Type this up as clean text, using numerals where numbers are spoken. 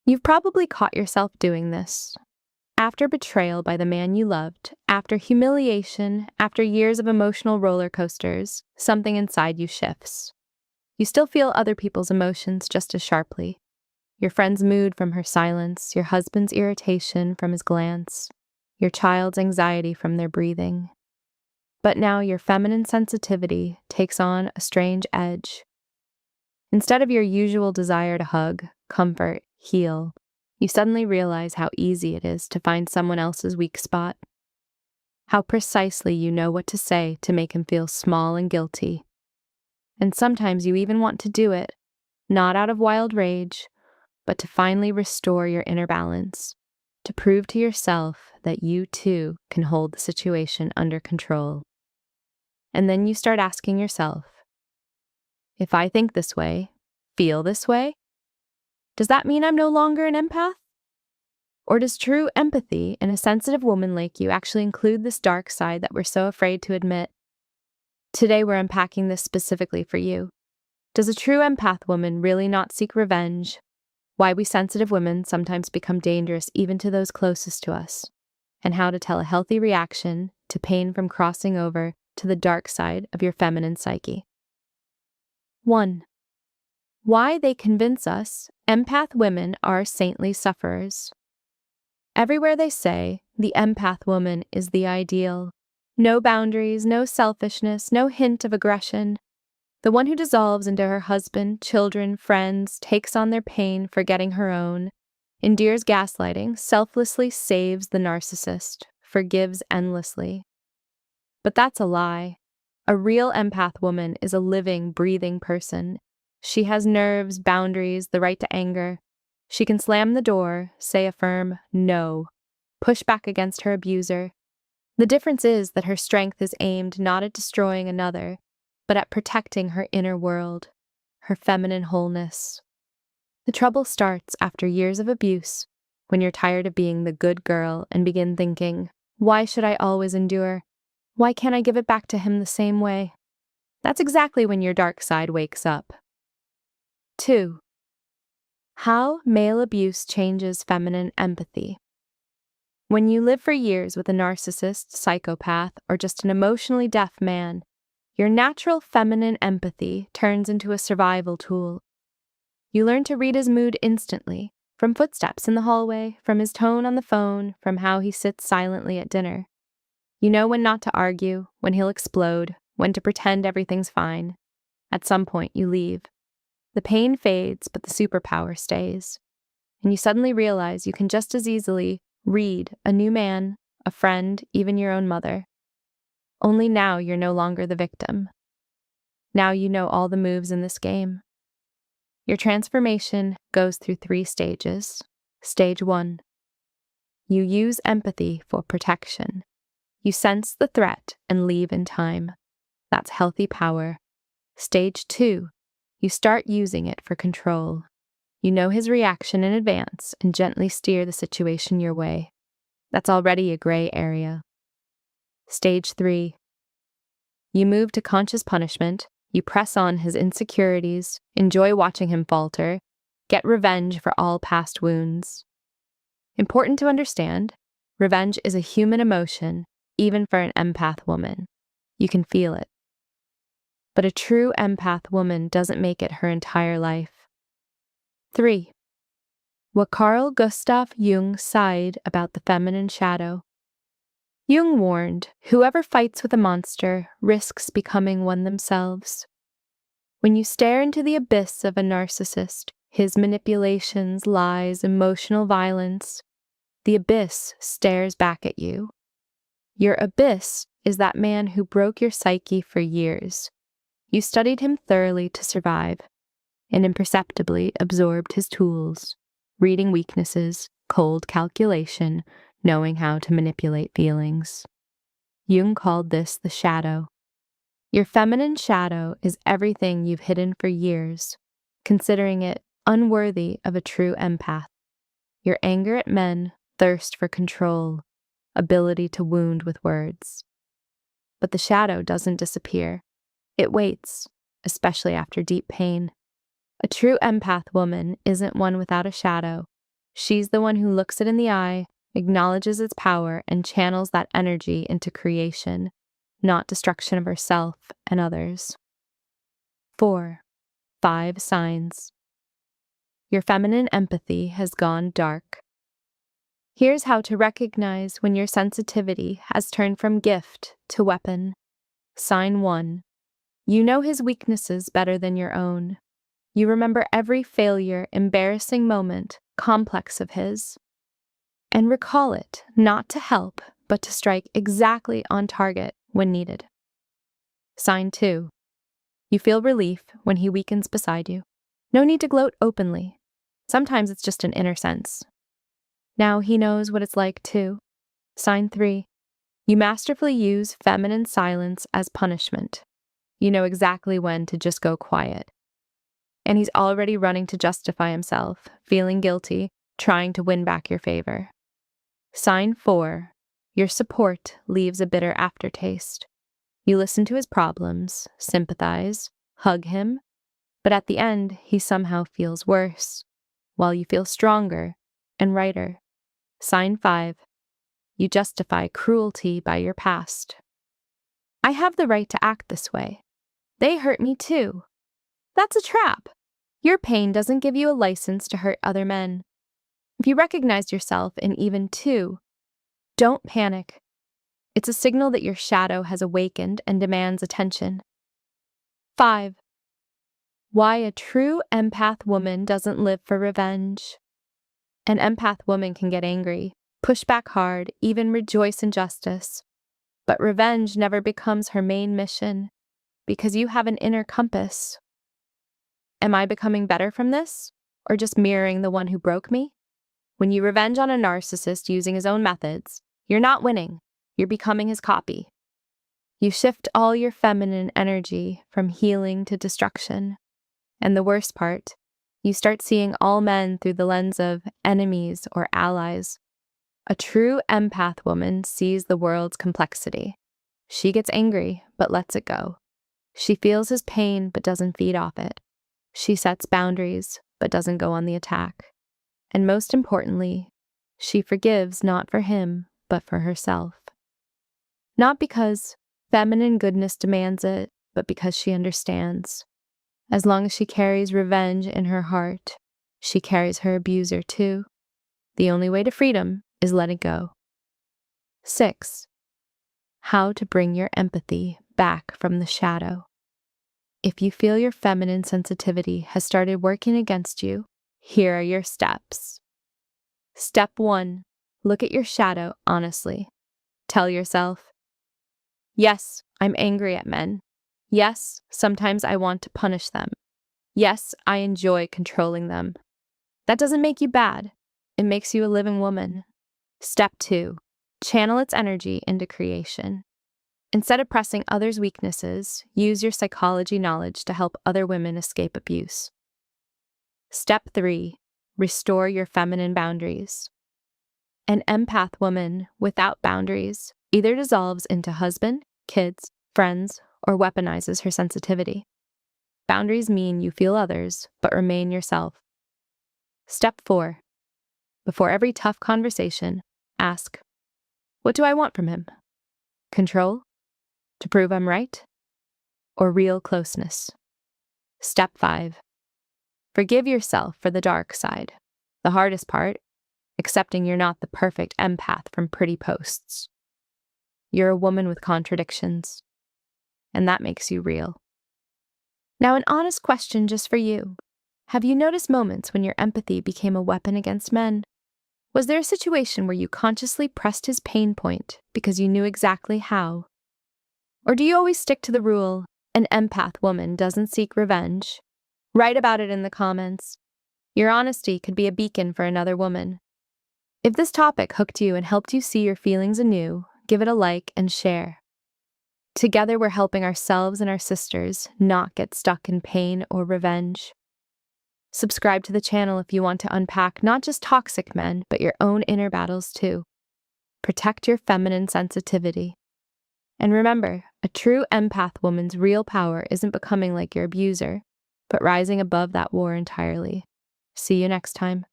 You've probably caught yourself doing this. After betrayal by the man you loved, after humiliation, after years of emotional roller coasters, something inside you shifts. You still feel other people's emotions just as sharply. Your friend's mood from her silence, your husband's irritation from his glance, your child's anxiety from their breathing. But now your feminine sensitivity takes on a strange edge. Instead of your usual desire to hug, comfort, heal, you suddenly realize how easy it is to find someone else's weak spot. How precisely you know what to say to make him feel small and guilty. And sometimes you even want to do it, not out of wild rage, but to finally restore your inner balance, to prove to yourself that you too can hold the situation under control. And then you start asking yourself, if I think this way, feel this way, does that mean I'm no longer an empath? Or does true empathy in a sensitive woman like you actually include this dark side that we're so afraid to admit? Today we're unpacking this specifically for you. Does a true empath woman really not seek revenge? Why we sensitive women sometimes become dangerous even to those closest to us, and how to tell a healthy reaction to pain from crossing over to the dark side of your feminine psyche. 1. Why they convince us empath women are saintly sufferers. Everywhere they say, the empath woman is the ideal. No boundaries, no selfishness, no hint of aggression. The one who dissolves into her husband, children, friends, takes on their pain, forgetting her own, endures gaslighting, selflessly saves the narcissist, forgives endlessly. But that's a lie. A real empath woman is a living, breathing person. She has nerves, boundaries, the right to anger. She can slam the door, say a firm no, push back against her abuser. The difference is that her strength is aimed not at destroying another, but at protecting her inner world, her feminine wholeness. The trouble starts after years of abuse, when you're tired of being the good girl and begin thinking, why should I always endure? Why can't I give it back to him the same way? That's exactly when your dark side wakes up. 2. How male abuse changes feminine empathy. When you live for years with a narcissist, psychopath, or just an emotionally deaf man, your natural feminine empathy turns into a survival tool. You learn to read his mood instantly, from footsteps in the hallway, from his tone on the phone, from how he sits silently at dinner. You know when not to argue, when he'll explode, when to pretend everything's fine. At some point, you leave. The pain fades, but the superpower stays. And you suddenly realize you can just as easily read a new man, a friend, even your own mother. Only now you're no longer the victim. Now you know all the moves in this game. Your transformation goes through 3 stages. Stage 1. You use empathy for protection. You sense the threat and leave in time. That's healthy power. Stage 2. You start using it for control. You know his reaction in advance and gently steer the situation your way. That's already a gray area. Stage 3. You move to conscious punishment. You press on his insecurities, enjoy watching him falter, get revenge for all past wounds. Important to understand, revenge is a human emotion, even for an empath woman. You can feel it. But a true empath woman doesn't make it her entire life. 3. What Carl Gustav Jung sighed about the feminine shadow. Jung warned, whoever fights with a monster risks becoming one themselves. When you stare into the abyss of a narcissist, his manipulations, lies, emotional violence, the abyss stares back at you. Your abyss is that man who broke your psyche for years. You studied him thoroughly to survive, and imperceptibly absorbed his tools, reading weaknesses, cold calculation, knowing how to manipulate feelings. Jung called this the shadow. Your feminine shadow is everything you've hidden for years, considering it unworthy of a true empath. Your anger at men, thirst for control, ability to wound with words. But the shadow doesn't disappear. It waits, especially after deep pain. A true empath woman isn't one without a shadow. She's the one who looks it in the eye, acknowledges its power, and channels that energy into creation, not destruction of herself and others. 4. 5 signs. Your feminine empathy has gone dark. Here's how to recognize when your sensitivity has turned from gift to weapon. Sign 1. You know his weaknesses better than your own. You remember every failure, embarrassing moment, complex of his. And recall it, not to help, but to strike exactly on target when needed. Sign 2. You feel relief when he weakens beside you. No need to gloat openly. Sometimes it's just an inner sense. Now he knows what it's like too. Sign 3. You masterfully use feminine silence as punishment. You know exactly when to just go quiet. And he's already running to justify himself, feeling guilty, trying to win back your favor. Sign 4. Your support leaves a bitter aftertaste. You listen to his problems, sympathize, hug him, but at the end, he somehow feels worse, while you feel stronger and righter. Sign 5. You justify cruelty by your past. I have the right to act this way. They hurt me too. That's a trap. Your pain doesn't give you a license to hurt other men. If you recognize yourself in even 2, don't panic. It's a signal that your shadow has awakened and demands attention. 5. Why a true empath woman doesn't live for revenge. An empath woman can get angry, push back hard, even rejoice in justice. But revenge never becomes her main mission, because you have an inner compass. Am I becoming better from this, or just mirroring the one who broke me? When you revenge on a narcissist using his own methods, you're not winning, you're becoming his copy. You shift all your feminine energy from healing to destruction. And the worst part, you start seeing all men through the lens of enemies or allies. A true empath woman sees the world's complexity. She gets angry, but lets it go. She feels his pain, but doesn't feed off it. She sets boundaries, but doesn't go on the attack. And most importantly, she forgives not for him, but for herself. Not because feminine goodness demands it, but because she understands. As long as she carries revenge in her heart, she carries her abuser too. The only way to freedom is letting go. 6. How to bring your empathy back from the shadow. If you feel your feminine sensitivity has started working against you, here are your steps. Step 1. Look at your shadow honestly. Tell yourself, yes, I'm angry at men. Yes, sometimes I want to punish them. Yes, I enjoy controlling them. That doesn't make you bad. It makes you a living woman. Step 2. Channel its energy into creation. Instead of pressing others' weaknesses, use your psychology knowledge to help other women escape abuse. Step 3. Restore your feminine boundaries. An empath woman without boundaries either dissolves into husband, kids, friends, or weaponizes her sensitivity. Boundaries mean you feel others, but remain yourself. Step 4. Before every tough conversation, ask, what do I want from him? Control? To prove I'm right? Or real closeness? Step 5. Forgive yourself for the dark side. The hardest part, accepting you're not the perfect empath from pretty posts. You're a woman with contradictions, and that makes you real. Now, an honest question just for you. Have you noticed moments when your empathy became a weapon against men? Was there a situation where you consciously pressed his pain point because you knew exactly how? Or do you always stick to the rule, an empath woman doesn't seek revenge? Write about it in the comments. Your honesty could be a beacon for another woman. If this topic hooked you and helped you see your feelings anew, give it a like and share. Together we're helping ourselves and our sisters not get stuck in pain or revenge. Subscribe to the channel if you want to unpack not just toxic men, but your own inner battles too. Protect your feminine sensitivity. And remember, a true empath woman's real power isn't becoming like your abuser, but rising above that war entirely. See you next time.